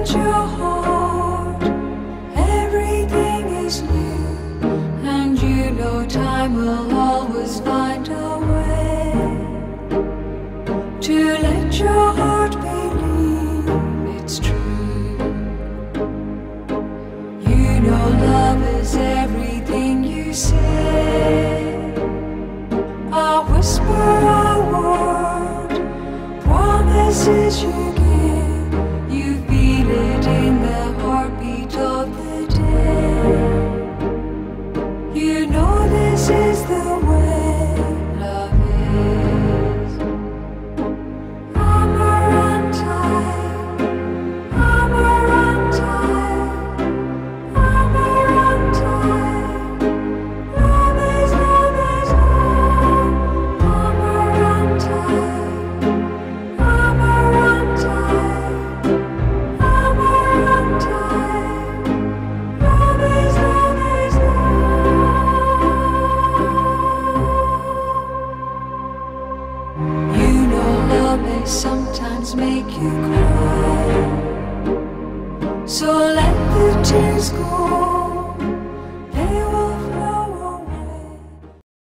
into your heart, everything is new, and you know time will always find a way to let your heart believe it's true. You know love is everything you say, a whisper, a word, promises you give. You feel it in the heartbeat of the day. You know this is the way love is. Amarante, Amarante, Amarante. Love is all. Amarante, Amarante, Amarante. Love is love. You know love may sometimes make you cry.